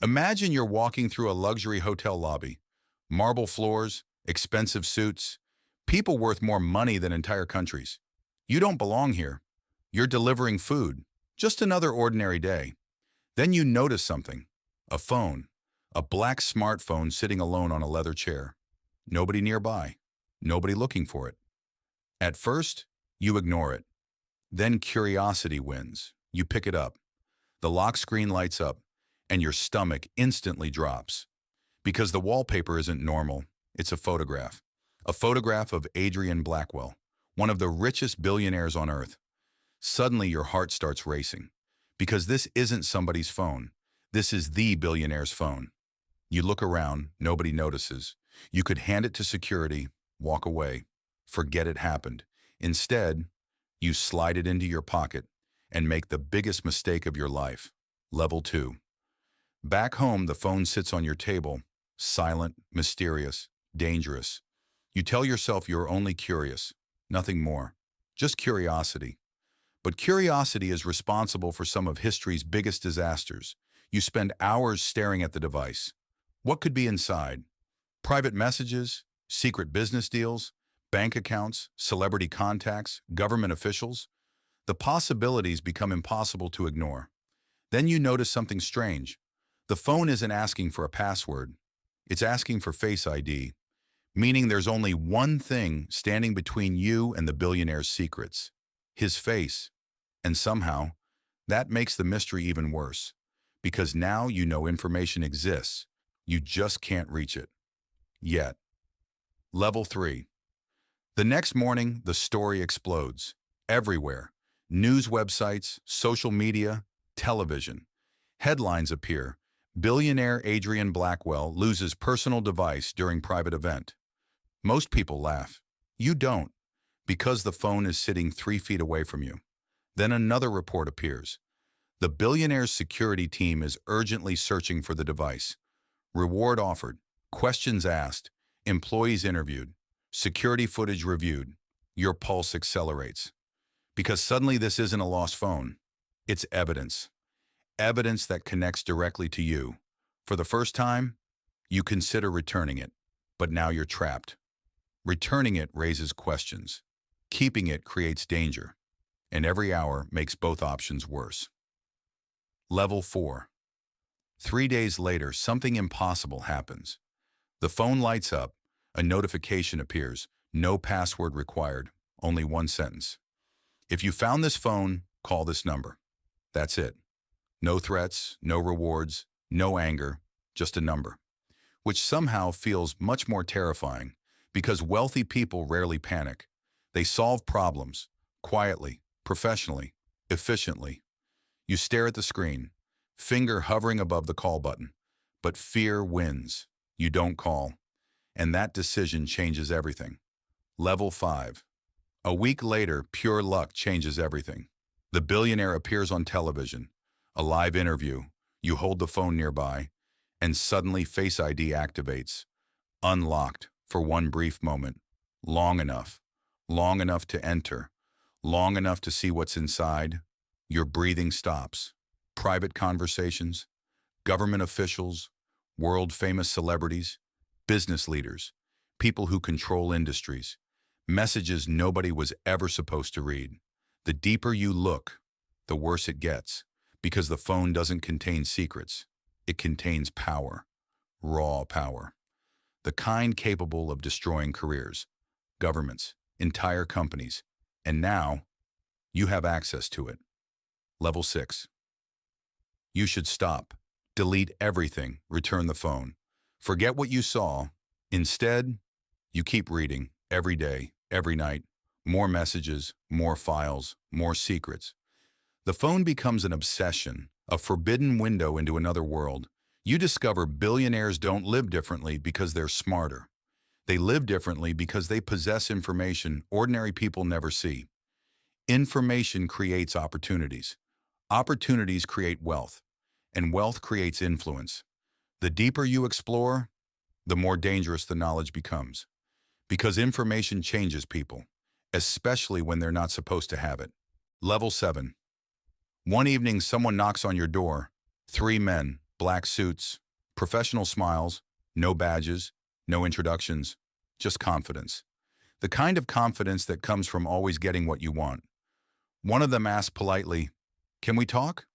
Imagine you're walking through a luxury hotel lobby. Marble floors, expensive suits, people worth more money than entire countries. You don't belong here. You're delivering food. Just another ordinary day. Then you notice something. A phone. A black smartphone sitting alone on a leather chair. Nobody nearby. Nobody looking for it. At first, you ignore it. Then curiosity wins. You pick it up. The lock screen lights up, and your stomach instantly drops. Because the wallpaper isn't normal, it's a photograph. A photograph of Adrian Blackwell, one of the richest billionaires on earth. Suddenly your heart starts racing. Because this isn't somebody's phone. This is the billionaire's phone. You look around, nobody notices. You could hand it to security, walk away, forget it happened. Instead, you slide it into your pocket and make the biggest mistake of your life. Level 2. Back home, the phone sits on your table, silent, mysterious, dangerous. You tell yourself you're only curious, nothing more, just curiosity. But curiosity is responsible for some of history's biggest disasters. You spend hours staring at the device. What could be inside? Private messages, secret business deals, bank accounts, celebrity contacts, government officials. The possibilities become impossible to ignore. Then you notice something strange. The phone isn't asking for a password. It's asking for Face ID, meaning there's only one thing standing between you and the billionaire's secrets: his face. And somehow, that makes the mystery even worse, because now you know information exists. You just can't reach it. Yet. Level 3. The next morning, the story explodes. Everywhere. News websites, social media, television. Headlines appear. Billionaire Adrian Blackwell loses personal device during private event. Most people laugh. You don't, because the phone is sitting 3 feet away from you. Then another report appears. The billionaire's security team is urgently searching for the device. Reward offered, questions asked, employees interviewed, security footage reviewed. Your pulse accelerates. Because suddenly this isn't a lost phone. It's evidence. Evidence that connects directly to you. For the first time, you consider returning it, but now you're trapped. Returning it raises questions. Keeping it creates danger. And every hour makes both options worse. Level 4. 3 days later, something impossible happens. The phone lights up, a notification appears, no password required, only one sentence. If you found this phone, call this number. That's it. No threats, no rewards, no anger, just a number. Which somehow feels much more terrifying, because wealthy people rarely panic. They solve problems, quietly, professionally, efficiently. You stare at the screen, finger hovering above the call button, but fear wins. You don't call, and that decision changes everything. Level 5. A week later, pure luck changes everything. The billionaire appears on television, a live interview. You hold the phone nearby, and suddenly Face ID activates, unlocked for one brief moment, long enough to enter, long enough to see what's inside. Your breathing stops. Private conversations, government officials, world-famous celebrities, business leaders, people who control industries, messages nobody was ever supposed to read. The deeper you look, the worse it gets, because the phone doesn't contain secrets. It contains power, raw power, the kind capable of destroying careers, governments, entire companies, and now you have access to it. Level 6. You should stop. Delete everything. Return the phone. Forget what you saw. Instead, you keep reading every day, every night. More messages, more files, more secrets. The phone becomes an obsession, a forbidden window into another world. You discover billionaires don't live differently because they're smarter. They live differently because they possess information ordinary people never see. Information creates opportunities. Opportunities create wealth, and wealth creates influence. The deeper you explore, the more dangerous the knowledge becomes. Because information changes people, especially when they're not supposed to have it. Level 7. One evening, someone knocks on your door. 3 men, Black suits, professional smiles, no badges, no introductions, just confidence. The kind of confidence that comes from always getting what you want. One of them asked politely, "Can we talk?"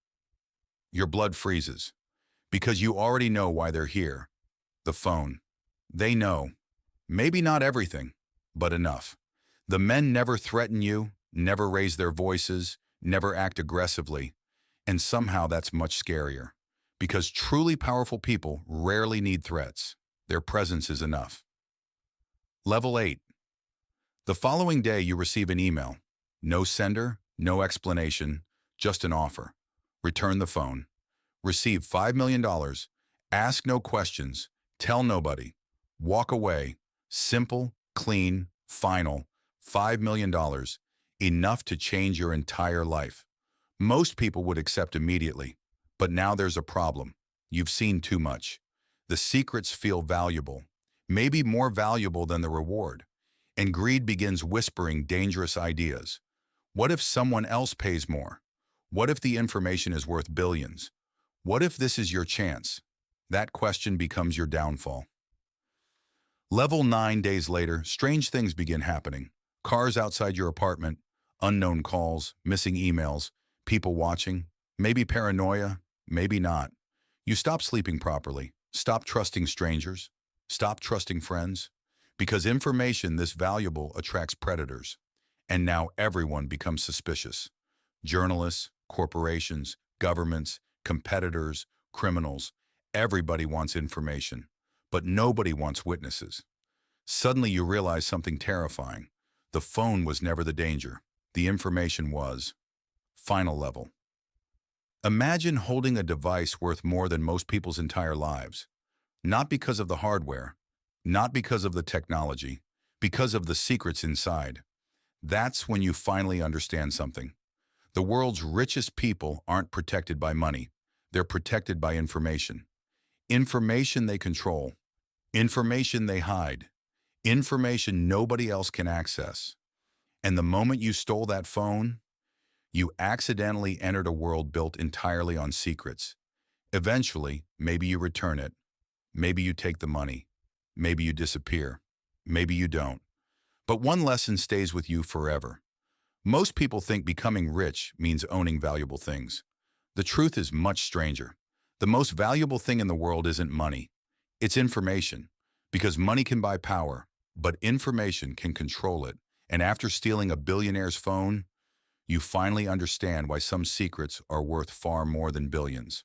Your blood freezes because you already know why they're here. The phone. They know. Maybe not everything, but enough. The men never threaten you, never raise their voices, never act aggressively. And somehow that's much scarier. Because truly powerful people rarely need threats. Their presence is enough. Level 8. The following day you receive an email. No sender, no explanation, just an offer. Return the phone. Receive $5 million. Ask no questions. Tell nobody. Walk away. Simple, clean, final. $5 million. Enough to change your entire life. Most people would accept immediately. But now there's a problem. You've seen too much. The secrets feel valuable. Maybe more valuable than the reward. And greed begins whispering dangerous ideas. What if someone else pays more? What if the information is worth billions? What if this is your chance? That question becomes your downfall. Level 9 days later, strange things begin happening. Cars outside your apartment, unknown calls, missing emails, people watching, maybe paranoia, maybe not. You stop sleeping properly, stop trusting strangers, stop trusting friends, because information this valuable attracts predators. And now everyone becomes suspicious. Journalists, corporations, governments, competitors, criminals, everybody wants information, but nobody wants witnesses. Suddenly you realize something terrifying. The phone was never the danger. The information was. Final level. Imagine holding a device worth more than most people's entire lives. Not because of the hardware, not because of the technology, because of the secrets inside. That's when you finally understand something. The world's richest people aren't protected by money. They're protected by information. Information they control. Information they hide. Information nobody else can access. And the moment you stole that phone, you accidentally entered a world built entirely on secrets. Eventually, maybe you return it. Maybe you take the money. Maybe you disappear. Maybe you don't. But one lesson stays with you forever. Most people think becoming rich means owning valuable things. The truth is much stranger. The most valuable thing in the world isn't money. It's information. Because money can buy power, but information can control it. And after stealing a billionaire's phone, you finally understand why some secrets are worth far more than billions.